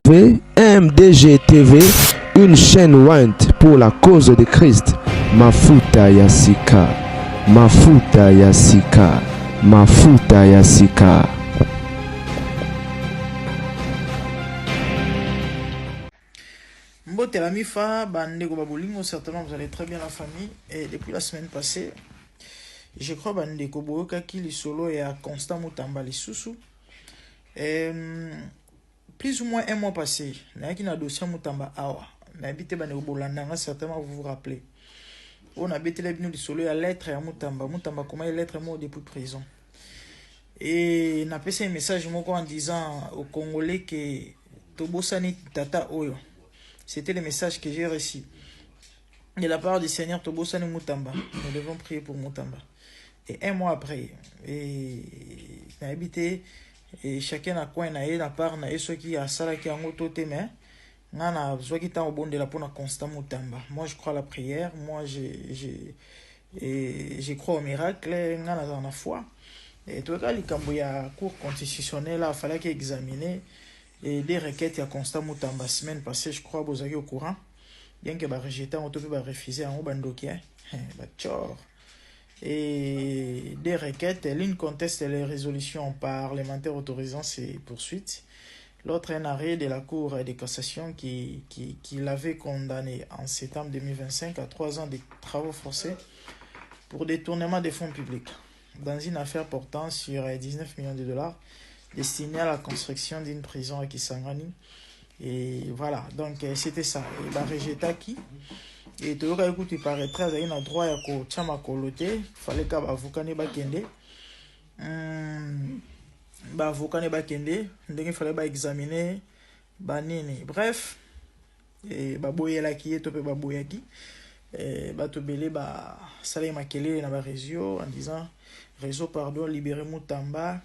MDG TV, une chaîne Wint pour la cause de Christ. Mafuta Yasika, Mafuta Yasika, Mafuta Yasika. Mbote la mifa, bandeko babolingo, certainement vous allez très bien la famille. Et depuis la semaine passée, je crois bandeko boyoka ki li solo et à Constant Mutamba li susu. Plus ou moins un mois passé, na qui na dossier Mutamba awa. Na habité bandeko bolanda, certainement vous vous rappelez. On a habité les bino li solo et à lettre à Mutamba. Mutamba comment il lettre moi depuis prison. Et na passé un message moko en disant aux Congolais que Tobosani Tata Oyo. C'était le message que j'ai reçu de la part du Seigneur Tobosani Mutamba. Nous devons prier pour Mutamba. Et un mois après, j'ai habité et chacun a quoi na part na ceux qui a ça qui a ngototé mais na besoin qui t'a au bon de la pour Constant Mutamba. Moi je crois à la prière, moi je crois au miracle, na dans la foi. Et tout cas, les Camboya cour constitutionnel là, fallait qu'il examiner. Et des requêtes à Constant Mutamba semaine passée, je crois, vous avez au courant. Bien que bah rejeté, on peut pas refuser en bandokia. Et des requêtes, l'une conteste les résolutions parlementaires autorisant ces poursuites. L'autre un arrêt de la Cour de cassation qui l'avait condamné en septembre 2025 à 3 ans de travaux forcés pour détournement des fonds publics dans une affaire portant sur 19 millions de dollars destiné à la construction d'une prison à Kisangani. Et voilà, donc c'était ça. Et la rejeté qui et tout le cas écoute il paraîtrait à un droit à ko chama koloté fallait que avocat ne bakende avocat ne bakende ndenge fallait ba examiner nini bref et boyela qui est topé boyaki et to belé salé makele na ba réseau en disant réseau pardon libérer Mutamba.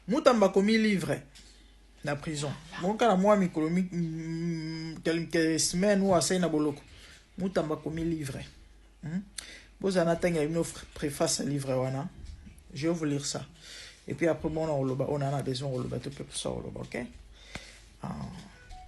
Mutamba commis livre na prison. Mon cas moi mikolomi quelques semaines ou assez na boloko. Mutamba commis livre. Vous en attendez une offre préface livre wana. Je vais vous lire ça. Et puis après bon on a besoin de le tout ça OK?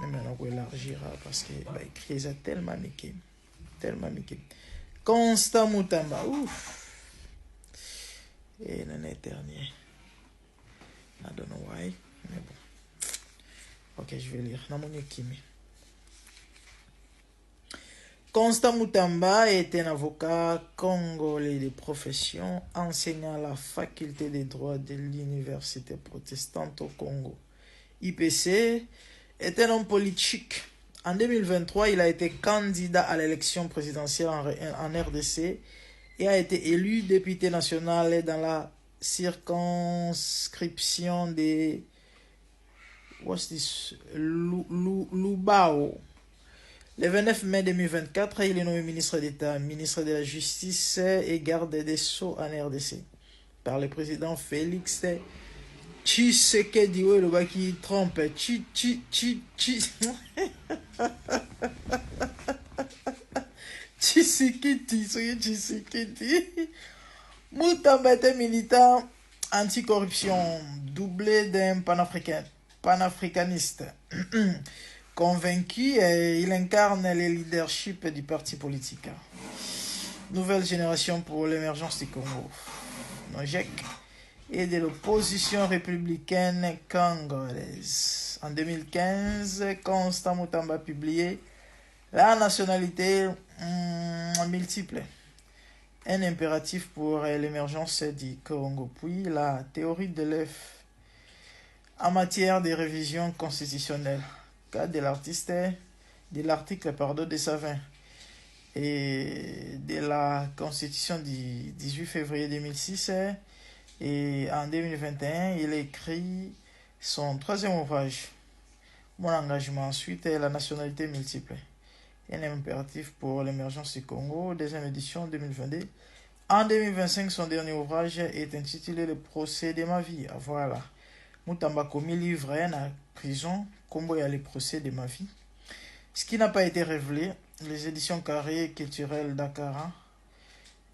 Maintenant on va élargir parce que écrit ça tellement miqué. Constant Mutamba. Ouf. Et l'année dernière. I don't know why. Mais bon. Ok, je vais lire. Constant Mutamba est un avocat congolais de profession, enseignant à la faculté des droits de l'université protestante au Congo. IPC est un homme politique. En 2023, il a été candidat à l'élection présidentielle en RDC et a été élu député national dans la circonscription de Lubao. Le 29 mai 2024, il est nommé ministre d'État, ministre de la Justice et garde des Sceaux en RDC par le président Félix Tshisekedi. Oui, le gars qui trompe. Tshisekedi. Mutamba était militant anticorruption, doublé d'un panafricaniste. Convaincu, il incarne le leadership du parti politique. Nouvelle génération pour l'émergence du Congo. NOJEC et de l'opposition républicaine congolaise. En 2015, Constant Mutamba a publié La nationalité multiple. Un impératif pour l'émergence du Congo. Puis la théorie de l'œuf en matière de révision constitutionnelle. Cas de l'article de Savin et de la Constitution du 18 février 2006. Et en 2021, il a écrit son troisième ouvrage. Mon engagement ensuite est la nationalité multiple. Un impératif pour l'émergence du Congo, deuxième édition 2022. En 2025, son dernier ouvrage est intitulé Le procès de ma vie. Voilà. Mutamba commis livre en prison, Combo y a le procès de ma vie. Ce qui n'a pas été révélé, les éditions Carré culturelles Dakar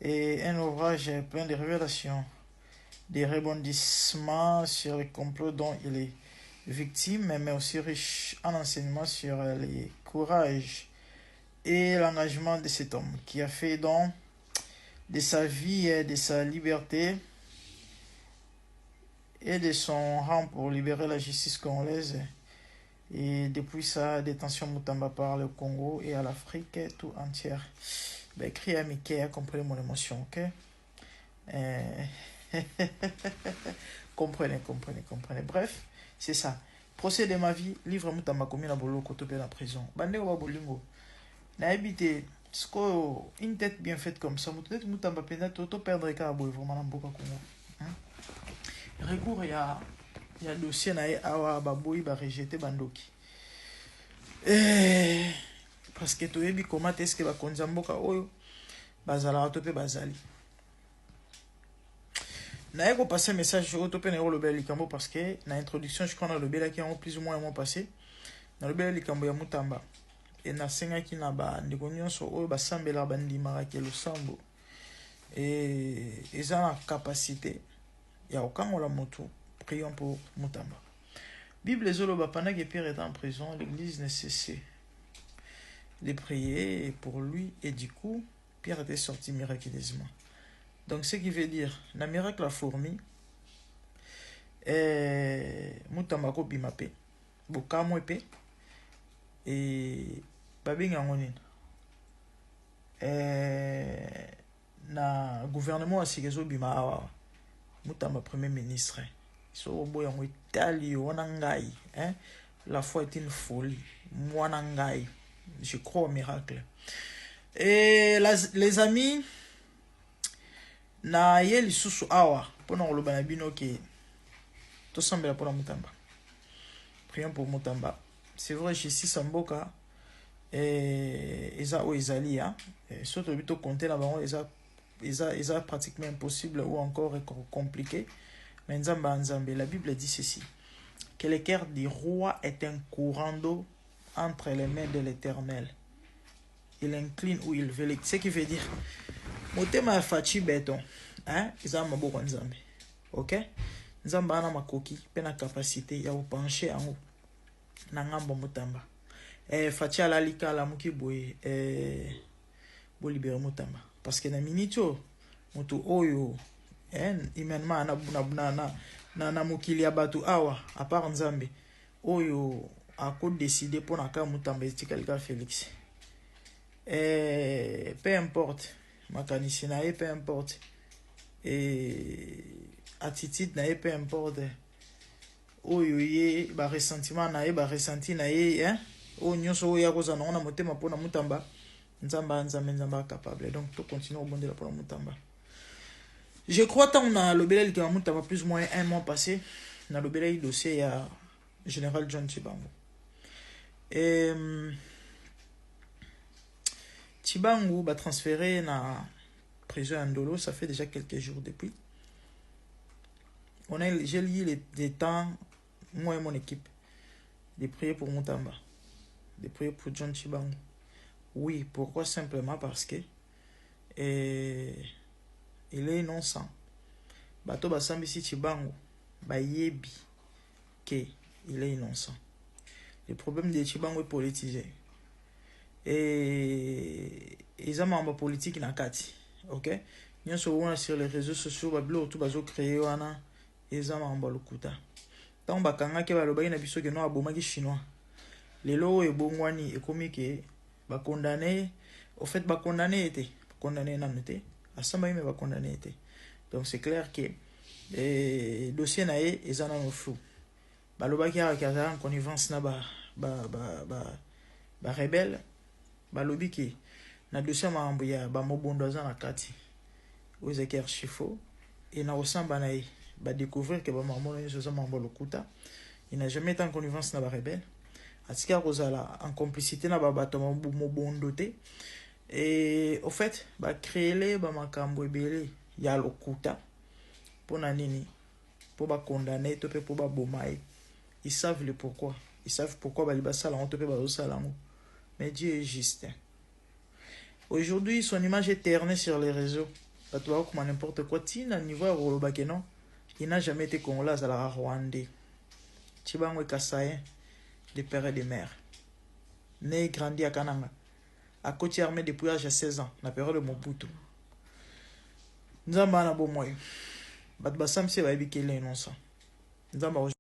et un ouvrage plein de révélations. des rebondissements sur les complots dont il est victime, mais aussi riche en enseignements sur le courage et l'engagement de cet homme qui a fait don de sa vie et de sa liberté et de son rang pour libérer la justice congolaise. Et depuis sa détention, Mutamba par le Congo et à l'Afrique tout entière. Ben, écrit à Mickey, a compris mon émotion, ok? Comprenez. Bref, c'est ça. Procès de ma vie, livre Mutamba commis na bolo koto pe la prison. Bande wa bolingo. Na habité, une tête bien faite comme ça, peut-être Mutamba pena to perdre ka boy vraiment na mboka Congo. Recours ya dossier na awa baboyi ba rejeter bandoki. Parce que toyebi comment est-ce que bakonza mboka oyo bazala to pe bazali. Na eko passer message au to pe na le bel likambo parce que na introduction je crois na le bel qui ont plus ou moins un mois passé. Na le bel likambo ya Mutamba et na senga ki na ba ndeko nyonso oyo basambela bandimaka ke losambo. Et ils ont la capacité ya okangola moto. Prions pour Mutamba. Bible Zoloba, pendant que Pierre était en prison, l'église ne cessait de prier pour lui et du coup, Pierre était sorti miraculeusement. Donc, ce qui veut dire, le miracle a fourmi, Mutamba ko bimape, bokamo epe, et babinga ngonin. Na gouvernement a sigezo bima awa, Mutamba premier ministre. So boya ngo Italie wanangai, hein? La foi est une folie. Wanangai. Je crois au miracle. Et les amis, na yeli susu awa pona ngoloba na bino ke to sambela pona Mutamba. Prions pour Mutamba. C'est vrai justice mboka eza o ezali hein. Surtout bito compter na bango eza pratiquement impossible ou encore compliqué. Mais la Bible dit ceci, que le cœur du roi est un courant d'eau entre les mains de l'Éternel. Il incline où il veut. Ce qui veut dire, motema fachi béton, hein, ils ont maboko nzambe. OK? Nzamba ana makoki, pe na capacité ya pencher en haut. Na ngambo Mutamba. Fachi ala lika la muki boye bo libérer Mutamba parce que na minito moto oyo immenement na mokili ya batu awa à part Nzambe oyo a ko décider pour na ka Mutamba etika Félix peu importe makanisi na peu importe attitude na peu importe oyo ye ba ressentiment na ba ressenti na hein o nyonso oyo ya kozana na motema pona Mutamba Nzamba capable donc to continuer au bon de la pour Mutamba. Je crois qu'on a le bel qui a plus ou moins un mois passé. On a le bel dossier à Général John Chibangu. Et Chibangu va transférer dans la prison Ndolo. Ça fait déjà quelques jours depuis. J'ai lié des temps, moi et mon équipe, de prier pour Mutamba, de prier pour John Chibangu. Oui, pourquoi? Simplement parce que il est innocent. Bato basambi si Chibangu bayebi que il est innocent. Le problème de Chibangu est politisé. Et ils ont un politique na kati. OK? Nous sommes sur les réseaux sociaux, bablo tout bazo créer wana ils ont un lokuta. Tant bakanga ke baloba na biso ke no abomaki chinois. Lelo e bongwani e komi ke ba condamné au fait ba condamné était condamné na noté. Asamba me va condamner été. Donc c'est clair que dossier nae ezana no flou. Baloba ki akaza en connivence na ba rebelle balobi ki na dossier mambo ya ba mobondo za na kati. Ozeker chifo et na osamba nae ba découvrir que ba mamono nyo za mambo lokuta. Il n'a jamais été en connivence na ba rebelle. Atika kozala en complicité na ba bato mobondo te. Et au fait, bah créer les bah makambo ebele ya lokuta pour nini pour ba condamner topé pour ba bomaï. Ils savent le pourquoi. Ils savent pourquoi bah liba sala on topé ba salamo. Mais Dieu est juste. Aujourd'hui, son image est ternée sur les réseaux. Bah tu vois comme n'importe quoi tina niveau au bakeno Il n'a jamais été congolais à la Rwandais. Chibango Kassaye, de père et de mère. Né et grandi à Kananga. À côté armé depuis l'âge de 16 ans, na période de Mobutu. Nous avons un bon moyen. Bat basam se va éviter les non ça. Nous avons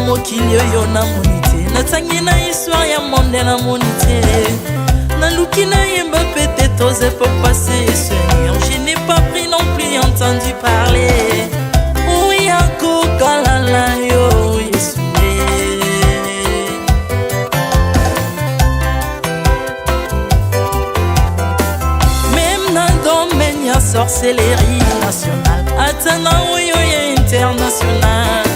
mokili oyo namoni te natangi na histoire ya monde namoni te naluki nayemba pete toze po passer Seigneur, je n'ai pas pris non plus entendu parler oya kokalala yo Yesu même na domaine ya sorcellerie nationale atana oyo ya international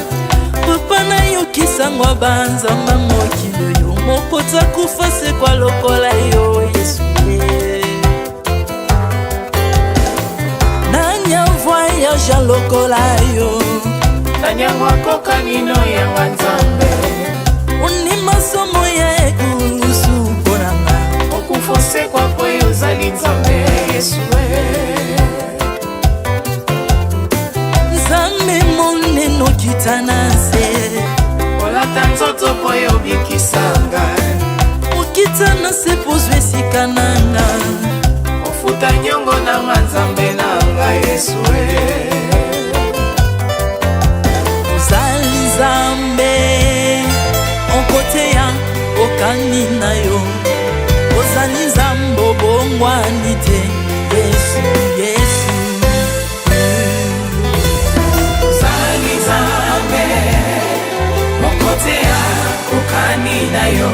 papa na yo kisangwa banzamba mokili yo mokota kufa se kwa lokola yo Yesu nanya voyage lokola yo tanyangwa koka nino ya nzambe uni masomo ya ekulusu ponanga okufose kwa poyo zali nzambe Yesu nzambe moneno kitana olata nzoto po yo bikisanga okitana se pozwe esika nanga ofuta nyongo na nzambe nanga Yesu ozali nzambe onkoteya okani na yo ozali nzambe obongwani te Yesu Yesu ozali nzambe mokotea kokani na yo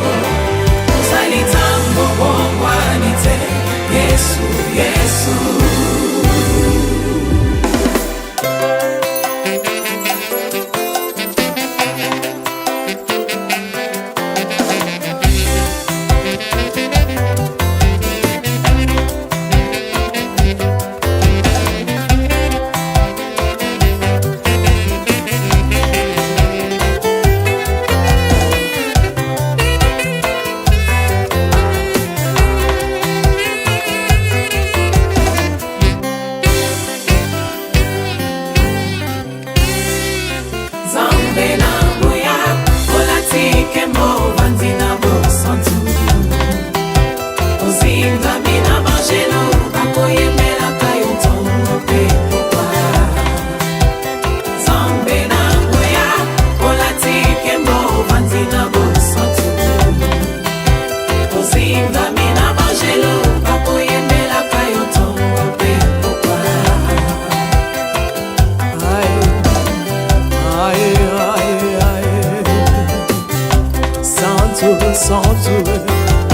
ozali nzambe obongwani te Yesu Yesu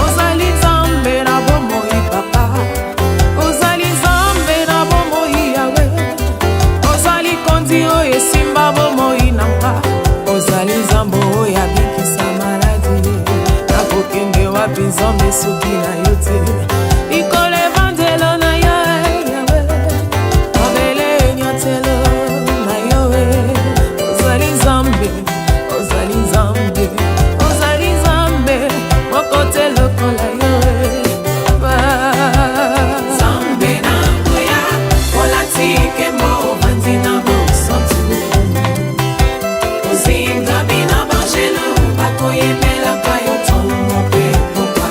ozali nzambe na bomoi papa ozali nzambe na bomoi yawe ozali konzi oyo esimba bomoi na mpa ozali nzambe oyo abikisa maladi nakokende wapi nzambe soki na yo te likolo evangelo na yo yawe mabele nyotelo na yo ozali nzambe ozali nzambe kote lokola yo nzambe na ngoya olatike mo vanzina bosantu ozinga bina bangelo bakoyemela kayo tongo pe popa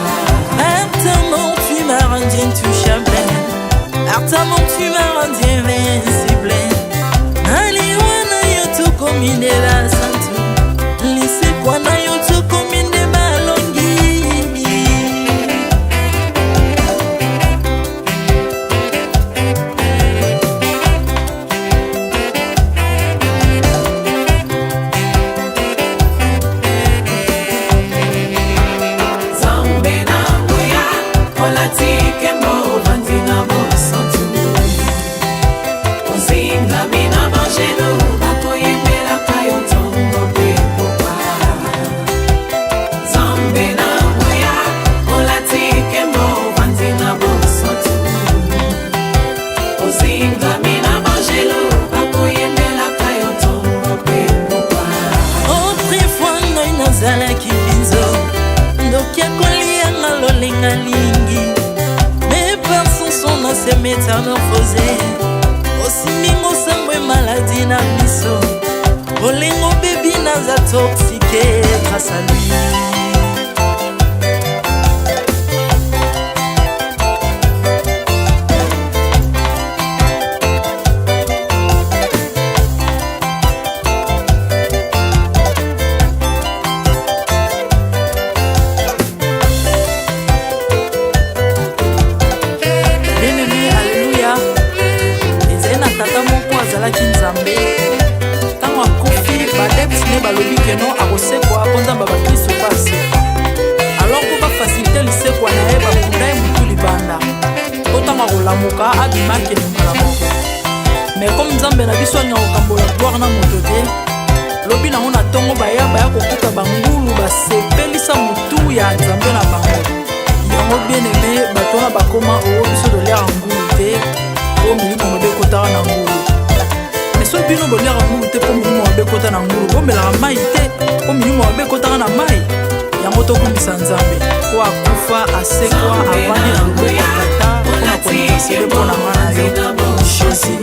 Artamon tu m'as rendu intouchable Artamon tu m'as rendu invincible Aliwana yo tu kominela santu Lise kwa na yo tu komine Ozinga mina bangelo bakoyembela kayo autrefois ngai nazalaki binzo ndoki akolianga lolenga lingi mais par son son na se métamorphosé osimingo sambwe maladie na biso olengo bebi naza toxique grâce à lui. azalaki nzambe ntango akufi badeptine balobi keno akosekwa konzamba bakristo basekwa alors po bafasilite lisekwa na ye bakunda ye motu libanda po ntango akolamuka abimaki lingala moko me comme nzambe na biso alinga kokambola gloire na moto te lobi nango na ntongo baya kokuta bangulu basepelisa motu ya nzambe na bango yango bien aimé bato wana bakoma oyo biso toliaka ngulu te po milimo mabe ekotaka na ngulu so bino boliaka ngulu te po milimo mabe ekota na ngulu bomelaka mai te po milimo mabe ekotaka na mai yango tokumisa nzambe po akufa asekwa avandi na loboko ya tata mpona konikasele mpo na nga na yo jésus